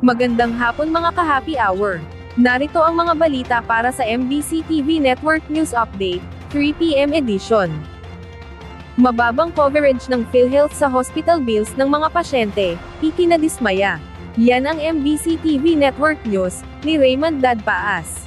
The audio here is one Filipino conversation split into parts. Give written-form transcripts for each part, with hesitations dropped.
Magandang hapon mga ka-happy hour. Narito ang mga balita para sa MBC TV Network News Update, 3 PM edition. Mababang coverage ng PhilHealth sa hospital bills ng mga pasyente, ikinadismaya. Yan ang MBC TV Network News, ni Raymond Dadpaas.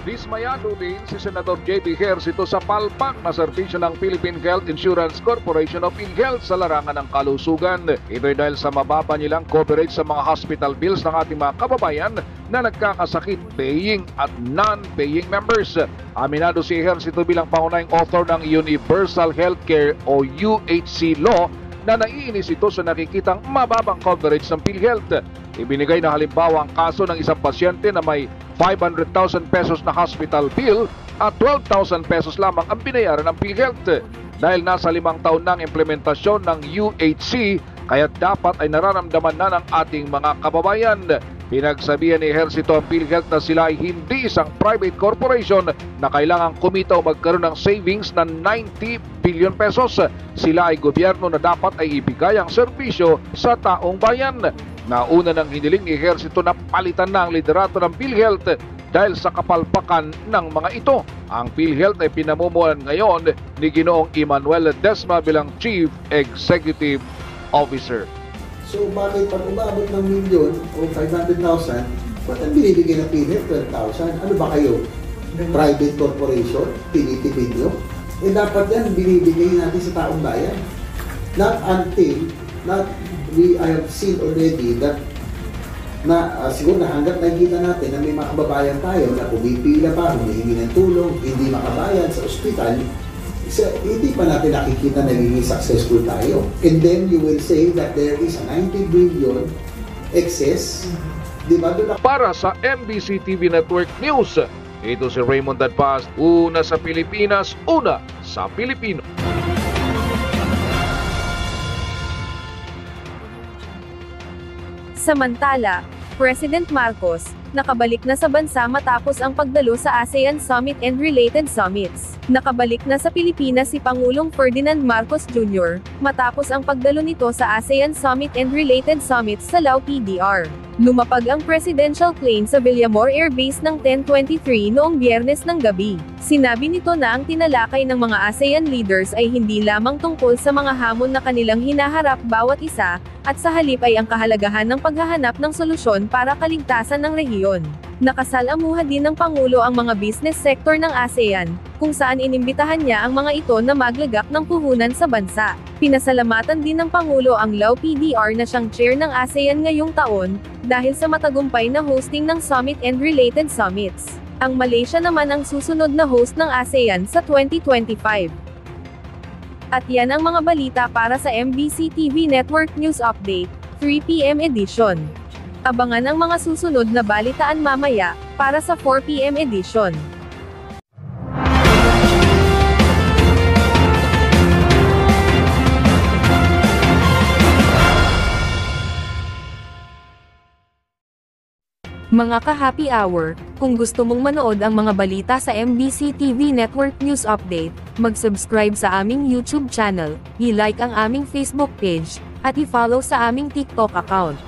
Dismayado din si Senador J.B. Ejercito sa palpak na serbisyo ng Philippine Health Insurance Corporation of PhilHealth sa larangan ng kalusugan. Ito'y dahil sa mababa nilang coverage sa mga hospital bills ng ating mga kababayan na nagkakasakit, paying at non-paying members. Aminado si Ejercito bilang pangunahing author ng Universal Healthcare o UHC Law na naiinis ito sa nakikitang mababang coverage ng PhilHealth. Ibinigay na halimbawa ang kaso ng isang pasyente na may 500,000 pesos na hospital bill at 12,000 pesos lamang ang binayaran ng PhilHealth. Dahil nasa 5 taon na ang implementasyon ng UHC, kaya dapat ay nararamdaman na ng ating mga kababayan. Pinagsabihan ni Ejercito ang PhilHealth na sila ay hindi isang private corporation na kailangang kumita o magkaroon ng savings na 90 billion pesos. Sila ay gobyerno na dapat ay ibigay ang serbisyo sa taong bayan. Nauna nang hiniling ni Ejercito na palitan na ang liderato ng PhilHealth dahil sa kapalpakan ng mga ito. Ang PhilHealth ay pinamumulan ngayon ni Ginoong Emmanuel Ledesma bilang Chief Executive Officer. So bakit pag umabot ng milyon o 500,000, ba't ang binibigyan ng PhilHealth 12,000? Ano ba kayo? Private corporation? Tinitipid nyo? Eh dapat yan binibigay natin sa taong bayan. Not until, I have seen already that siguro na hanggat nakikita natin na may mga kababayan tayo na pumipila pa, humihingi ng tulong, hindi makabayad sa ospital, hindi pa natin nakikita na naging successful tayo. And then you will say that there is a 90 billion excess. Diba? Para sa MBC TV Network News, ito si Raymond Dadpaas, una sa Pilipinas, una sa Pilipino. Samantala, President Marcos, nakabalik na sa bansa matapos ang pagdalo sa ASEAN Summit and related summits. Nakabalik na sa Pilipinas si Pangulong Ferdinand Marcos Jr. matapos ang pagdalo nito sa ASEAN Summit and related summits sa Lao PDR. Lumapag ang presidential plane sa Villamor Air Base ng 10:23 noong Biyernes ng gabi. Sinabi nito na ang tinalakay ng mga ASEAN leaders ay hindi lamang tungkol sa mga hamon na kanilang hinaharap bawat isa, at sa halip ay ang kahalagahan ng paghahanap ng solusyon para kaligtasan ng rehiyon. Nakasalamuha din ng Pangulo ang mga business sector ng ASEAN, kung saan inimbitahan niya ang mga ito na maglagak ng puhunan sa bansa. Pinasalamatan din ng Pangulo ang Lao PDR na siyang chair ng ASEAN ngayong taon, dahil sa matagumpay na hosting ng summit and related summits. Ang Malaysia naman ang susunod na host ng ASEAN sa 2025. At yan ang mga balita para sa MBC TV Network News Update, 3 PM edition. Abangan ang mga susunod na balitaan mamaya, para sa 4 PM edition. Mga ka-happy hour, kung gusto mong manood ang mga balita sa MBC TV Network News Update, mag-subscribe sa aming YouTube channel, i-like ang aming Facebook page, at i-follow sa aming TikTok account.